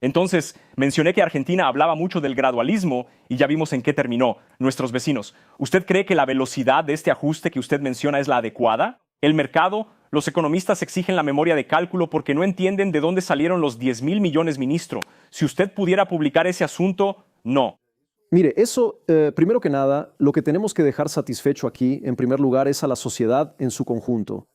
Entonces, mencioné que Argentina hablaba mucho del gradualismo y ya vimos en qué terminó nuestros vecinos. ¿Usted cree que la velocidad de este ajuste que usted menciona es la adecuada? El mercado, los economistas exigen la memoria de cálculo porque no entienden de dónde salieron los 10.000 millones, ministro. Si usted pudiera publicar ese asunto, no. Mire, eso, primero que nada, lo que tenemos que dejar satisfecho aquí, en primer lugar, es a la sociedad en su conjunto.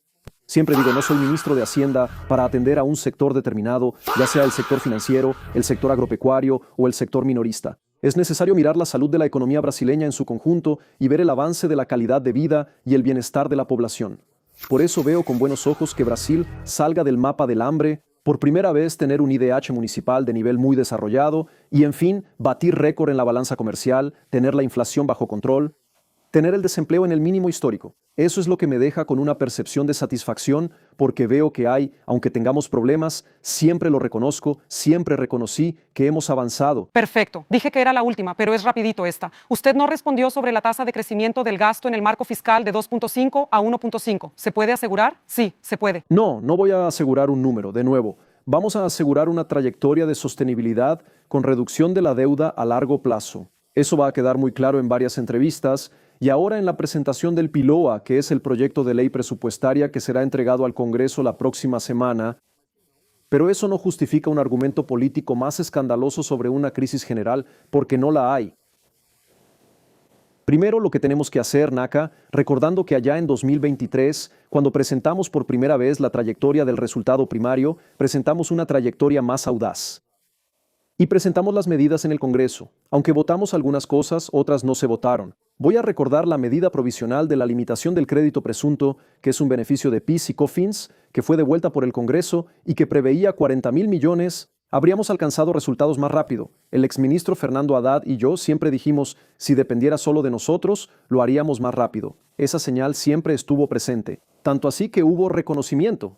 Siempre digo, no soy ministro de Hacienda para atender a un sector determinado, ya sea el sector financiero, el sector agropecuario o el sector minorista. Es necesario mirar la salud de la economía brasileña en su conjunto y ver el avance de la calidad de vida y el bienestar de la población. Por eso veo con buenos ojos que Brasil salga del mapa del hambre, por primera vez tener un IDH municipal de nivel muy desarrollado y, en fin, batir récord en la balanza comercial, tener la inflación bajo control, tener el desempleo en el mínimo histórico. Eso es lo que me deja con una percepción de satisfacción porque veo que hay, aunque tengamos problemas, siempre lo reconozco, siempre reconocí que hemos avanzado. Perfecto. Dije que era la última, pero es rapidito esta. Usted no respondió sobre la tasa de crecimiento del gasto en el marco fiscal de 2.5 a 1.5. ¿Se puede asegurar? Sí, se puede. No voy a asegurar un número, de nuevo. Vamos a asegurar una trayectoria de sostenibilidad con reducción de la deuda a largo plazo. Eso va a quedar muy claro en varias entrevistas. Y ahora en la presentación del PILOA, que es el proyecto de ley presupuestaria que será entregado al Congreso la próxima semana, pero eso no justifica un argumento político más escandaloso sobre una crisis general, porque no la hay. Primero lo que tenemos que hacer, Naka, recordando que allá en 2023, cuando presentamos por primera vez la trayectoria del resultado primario, presentamos una trayectoria más audaz. Y presentamos las medidas en el Congreso. Aunque votamos algunas cosas, otras no se votaron. Voy a recordar la medida provisional de la limitación del crédito presunto, que es un beneficio de PIS y COFINS, que fue devuelta por el Congreso y que preveía 40.000 millones. Habríamos alcanzado resultados más rápido. El exministro Fernando Haddad y yo siempre dijimos, si dependiera solo de nosotros, lo haríamos más rápido. Esa señal siempre estuvo presente. Tanto así que hubo reconocimiento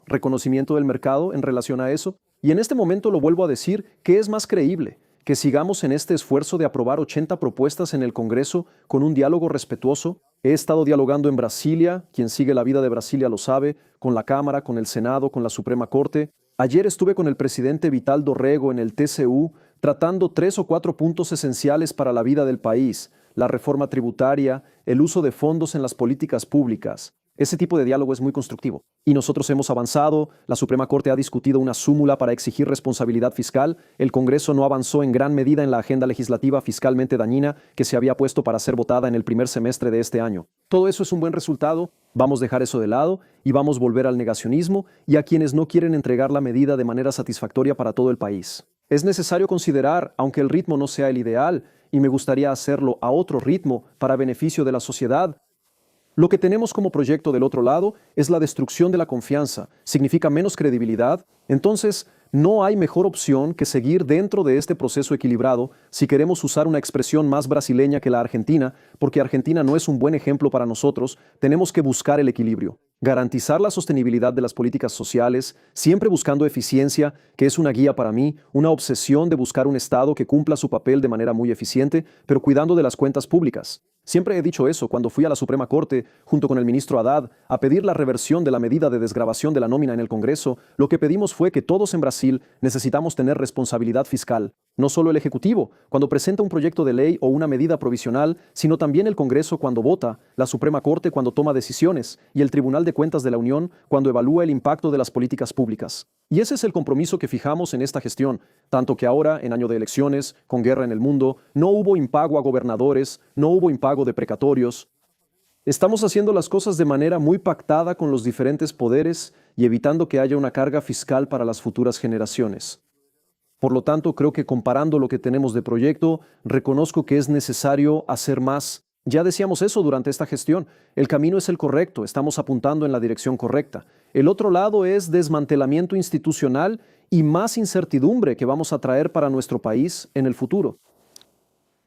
del mercado en relación a eso. Y en este momento lo vuelvo a decir, que es más creíble que sigamos en este esfuerzo de aprobar 80 propuestas en el Congreso con un diálogo respetuoso. He estado dialogando en Brasilia, quien sigue la vida de Brasilia lo sabe, con la Cámara, con el Senado, con la Suprema Corte. Ayer estuve con el presidente Vital Dorrego en el TCU tratando 3 o 4 puntos esenciales para la vida del país: la reforma tributaria, el uso de fondos en las políticas públicas. Ese tipo de diálogo es muy constructivo. Y nosotros hemos avanzado, la Suprema Corte ha discutido una súmula para exigir responsabilidad fiscal, el Congreso no avanzó en gran medida en la agenda legislativa fiscalmente dañina que se había puesto para ser votada en el primer semestre de este año. Todo eso es un buen resultado, vamos a dejar eso de lado y vamos a volver al negacionismo y a quienes no quieren entregar la medida de manera satisfactoria para todo el país. Es necesario considerar, aunque el ritmo no sea el ideal, y me gustaría hacerlo a otro ritmo para beneficio de la sociedad, lo que tenemos como proyecto del otro lado es la destrucción de la confianza. Significa menos credibilidad. Entonces, no hay mejor opción que seguir dentro de este proceso equilibrado si queremos usar una expresión más brasileña que la Argentina, porque Argentina no es un buen ejemplo para nosotros. Tenemos que buscar el equilibrio. Garantizar la sostenibilidad de las políticas sociales, siempre buscando eficiencia, que es una guía para mí, una obsesión de buscar un Estado que cumpla su papel de manera muy eficiente, pero cuidando de las cuentas públicas. Siempre he dicho eso cuando fui a la Suprema Corte, junto con el ministro Haddad, a pedir la reversión de la medida de desgravación de la nómina en el Congreso. Lo que pedimos fue que todos en Brasil necesitamos tener responsabilidad fiscal. No solo el Ejecutivo, cuando presenta un proyecto de ley o una medida provisional, sino también el Congreso cuando vota, la Suprema Corte cuando toma decisiones y el Tribunal de Cuentas de la Unión cuando evalúa el impacto de las políticas públicas. Y ese es el compromiso que fijamos en esta gestión, tanto que ahora, en año de elecciones, con guerra en el mundo, no hubo impago a gobernadores, no hubo impago de precatorios. Estamos haciendo las cosas de manera muy pactada con los diferentes poderes y evitando que haya una carga fiscal para las futuras generaciones. Por lo tanto, creo que comparando lo que tenemos de proyecto, reconozco que es necesario hacer más. Ya decíamos eso durante esta gestión. El camino es el correcto, estamos apuntando en la dirección correcta. El otro lado es desmantelamiento institucional y más incertidumbre que vamos a traer para nuestro país en el futuro.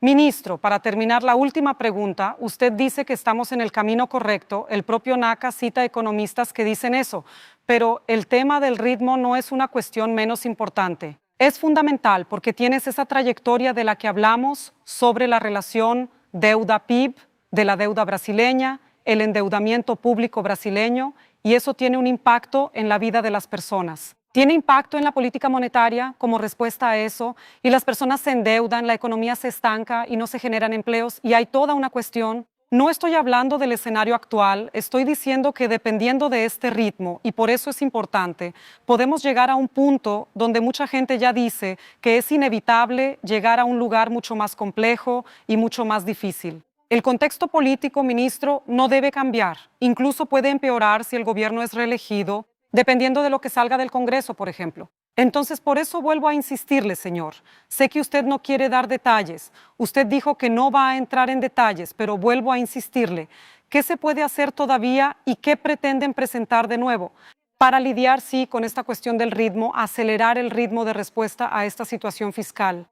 Ministro, para terminar la última pregunta, usted dice que estamos en el camino correcto, el propio NACA cita economistas que dicen eso, pero el tema del ritmo no es una cuestión menos importante. Es fundamental porque tienes esa trayectoria de la que hablamos sobre la relación deuda-PIB, de la deuda brasileña, el endeudamiento público brasileño, y eso tiene un impacto en la vida de las personas. Tiene impacto en la política monetaria como respuesta a eso y las personas se endeudan, la economía se estanca y no se generan empleos y hay toda una cuestión. No estoy hablando del escenario actual, estoy diciendo que dependiendo de este ritmo, y por eso es importante, podemos llegar a un punto donde mucha gente ya dice que es inevitable llegar a un lugar mucho más complejo y mucho más difícil. El contexto político, ministro, no debe cambiar, incluso puede empeorar si el gobierno es reelegido, dependiendo de lo que salga del Congreso, por ejemplo. Entonces, por eso vuelvo a insistirle, señor. Sé que usted no quiere dar detalles. Usted dijo que no va a entrar en detalles, pero vuelvo a insistirle. ¿Qué se puede hacer todavía y qué pretenden presentar de nuevo para lidiar, sí, con esta cuestión del ritmo, acelerar el ritmo de respuesta a esta situación fiscal?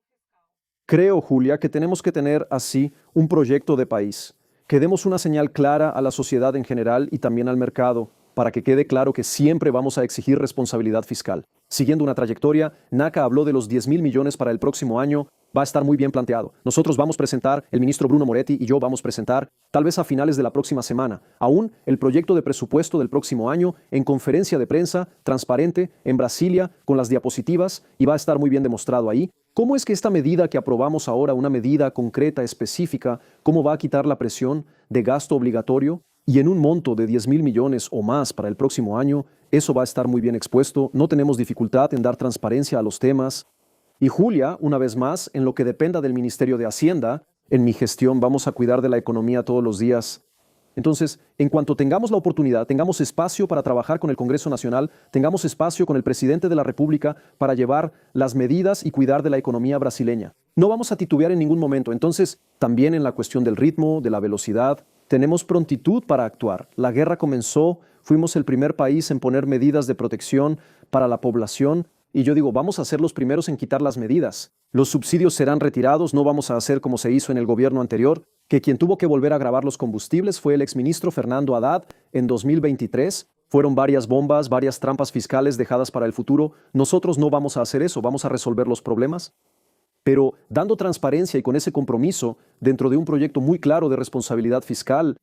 Creo, Julia, que tenemos que tener así un proyecto de país, que demos una señal clara a la sociedad en general y también al mercado, para que quede claro que siempre vamos a exigir responsabilidad fiscal. Siguiendo una trayectoria, NACA habló de los 10.000 millones para el próximo año. Va a estar muy bien planteado. Nosotros vamos a presentar, el ministro Bruno Moretti y yo vamos a presentar, tal vez a finales de la próxima semana, aún el proyecto de presupuesto del próximo año en conferencia de prensa, transparente, en Brasilia, con las diapositivas, y va a estar muy bien demostrado ahí. ¿Cómo es que esta medida que aprobamos ahora, una medida concreta, específica, cómo va a quitar la presión de gasto obligatorio? Y en un monto de 10.000 millones o más para el próximo año, eso va a estar muy bien expuesto. No tenemos dificultad en dar transparencia a los temas. Y Julia, una vez más, en lo que dependa del Ministerio de Hacienda, en mi gestión vamos a cuidar de la economía todos los días. Entonces, en cuanto tengamos la oportunidad, tengamos espacio para trabajar con el Congreso Nacional, tengamos espacio con el presidente de la República para llevar las medidas y cuidar de la economía brasileña. No vamos a titubear en ningún momento. Entonces, también en la cuestión del ritmo, de la velocidad, tenemos prontitud para actuar. La guerra comenzó, fuimos el primer país en poner medidas de protección para la población y yo digo, vamos a ser los primeros en quitar las medidas. Los subsidios serán retirados, no vamos a hacer como se hizo en el gobierno anterior, que quien tuvo que volver a grabar los combustibles fue el exministro Fernando Haddad en 2023. Fueron varias bombas, varias trampas fiscales dejadas para el futuro. Nosotros no vamos a hacer eso, vamos a resolver los problemas. Pero dando transparencia y con ese compromiso, dentro de un proyecto muy claro de responsabilidad fiscal,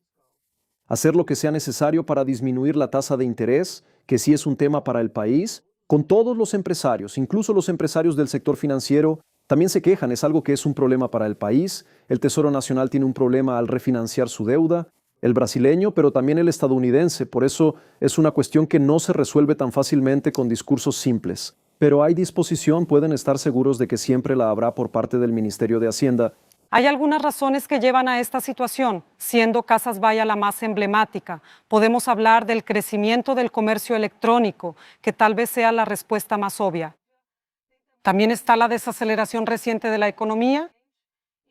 hacer lo que sea necesario para disminuir la tasa de interés, que sí es un tema para el país, con todos los empresarios, incluso los empresarios del sector financiero, también se quejan, es algo que es un problema para el país. El Tesoro Nacional tiene un problema al refinanciar su deuda, el brasileño, pero también el estadounidense. Por eso es una cuestión que no se resuelve tan fácilmente con discursos simples. Pero hay disposición, pueden estar seguros de que siempre la habrá por parte del Ministerio de Hacienda. Hay algunas razones que llevan a esta situación, siendo Casas Bahía la más emblemática. Podemos hablar del crecimiento del comercio electrónico, que tal vez sea la respuesta más obvia. También está la desaceleración reciente de la economía.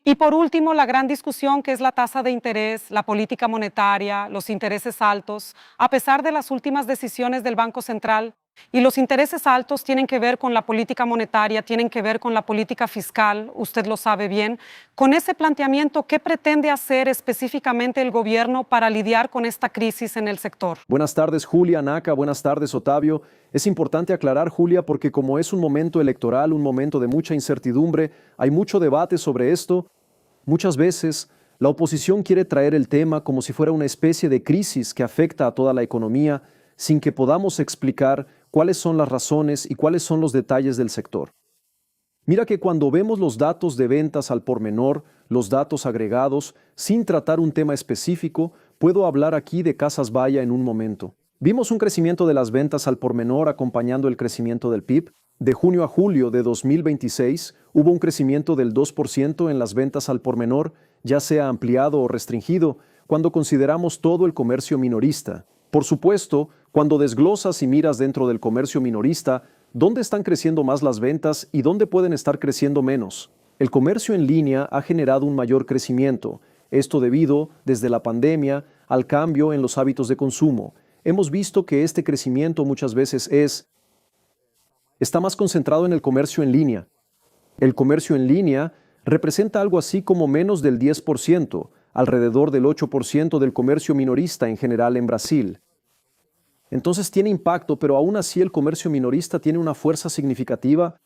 Y por último, la gran discusión que es la tasa de interés, la política monetaria, los intereses altos, a pesar de las últimas decisiones del Banco Central. Y los intereses altos tienen que ver con la política monetaria, tienen que ver con la política fiscal, usted lo sabe bien. Con ese planteamiento, ¿qué pretende hacer específicamente el gobierno para lidiar con esta crisis en el sector? Buenas tardes, Julia, Naca, buenas tardes, Otavio. Es importante aclarar, Julia, porque como es un momento electoral, un momento de mucha incertidumbre, hay mucho debate sobre esto. Muchas veces la oposición quiere traer el tema como si fuera una especie de crisis que afecta a toda la economía, sin que podamos explicar cuáles son las razones y cuáles son los detalles del sector. Mira que cuando vemos los datos de ventas al por menor, los datos agregados, sin tratar un tema específico, puedo hablar aquí de Casas Bahía en un momento. Vimos un crecimiento de las ventas al por menor acompañando el crecimiento del PIB. De junio a julio de 2026 hubo un crecimiento del 2% en las ventas al por menor, ya sea ampliado o restringido, cuando consideramos todo el comercio minorista. Por supuesto, cuando desglosas y miras dentro del comercio minorista, ¿dónde están creciendo más las ventas y dónde pueden estar creciendo menos? El comercio en línea ha generado un mayor crecimiento, esto debido, desde la pandemia, al cambio en los hábitos de consumo. Hemos visto que este crecimiento muchas veces está más concentrado en el comercio en línea. El comercio en línea representa algo así como menos del 10%, alrededor del 8% del comercio minorista en general en Brasil. Entonces tiene impacto, pero aún así el comercio minorista tiene una fuerza significativa.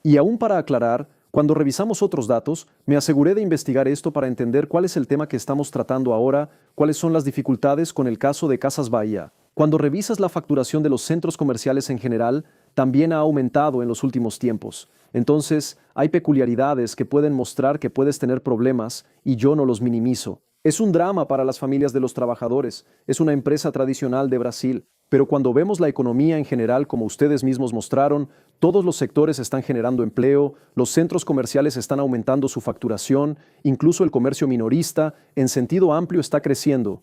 Y aún para aclarar, cuando revisamos otros datos, me aseguré de investigar esto para entender cuál es el tema que estamos tratando ahora, cuáles son las dificultades con el caso de Casas Bahía. Cuando revisas la facturación de los centros comerciales en general, también ha aumentado en los últimos tiempos. Entonces, hay peculiaridades que pueden mostrar que puedes tener problemas y yo no los minimizo. Es un drama para las familias de los trabajadores. Es una empresa tradicional de Brasil. Pero cuando vemos la economía en general, como ustedes mismos mostraron, todos los sectores están generando empleo, los centros comerciales están aumentando su facturación, incluso el comercio minorista, en sentido amplio, está creciendo.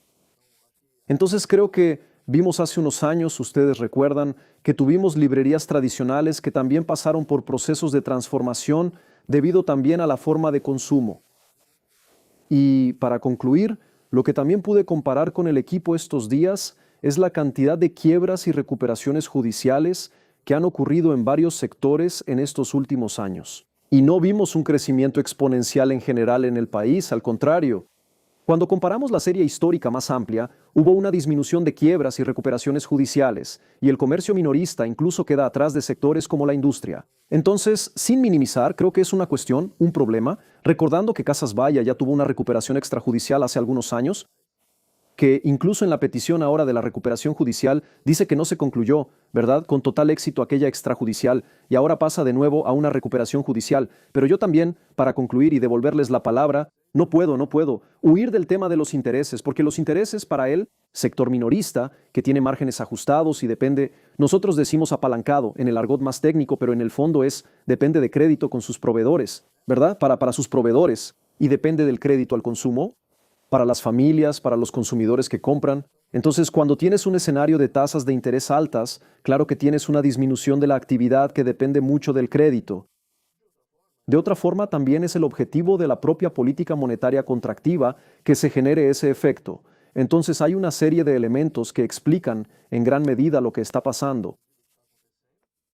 Entonces creo que vimos hace unos años, ustedes recuerdan, que tuvimos librerías tradicionales que también pasaron por procesos de transformación debido también a la forma de consumo. Y para concluir, lo que también pude comparar con el equipo estos días es la cantidad de quiebras y recuperaciones judiciales que han ocurrido en varios sectores en estos últimos años. Y no vimos un crecimiento exponencial en general en el país, al contrario. Cuando comparamos la serie histórica más amplia, hubo una disminución de quiebras y recuperaciones judiciales, y el comercio minorista incluso queda atrás de sectores como la industria. Entonces, sin minimizar, creo que es una cuestión, un problema, recordando que Casas Bahia ya tuvo una recuperación extrajudicial hace algunos años, que incluso en la petición ahora de la recuperación judicial dice que no se concluyó, ¿verdad? Con total éxito aquella extrajudicial, y ahora pasa de nuevo a una recuperación judicial. Pero yo también, para concluir y devolverles la palabra, no puedo huir del tema de los intereses, porque los intereses para el sector minorista, que tiene márgenes ajustados y depende, nosotros decimos apalancado en el argot más técnico, pero en el fondo depende de crédito con sus proveedores, ¿verdad? Para sus proveedores, y depende del crédito al consumo, para las familias, para los consumidores que compran. Entonces, cuando tienes un escenario de tasas de interés altas, claro que tienes una disminución de la actividad que depende mucho del crédito. De otra forma, también es el objetivo de la propia política monetaria contractiva que se genere ese efecto. Entonces, hay una serie de elementos que explican en gran medida lo que está pasando.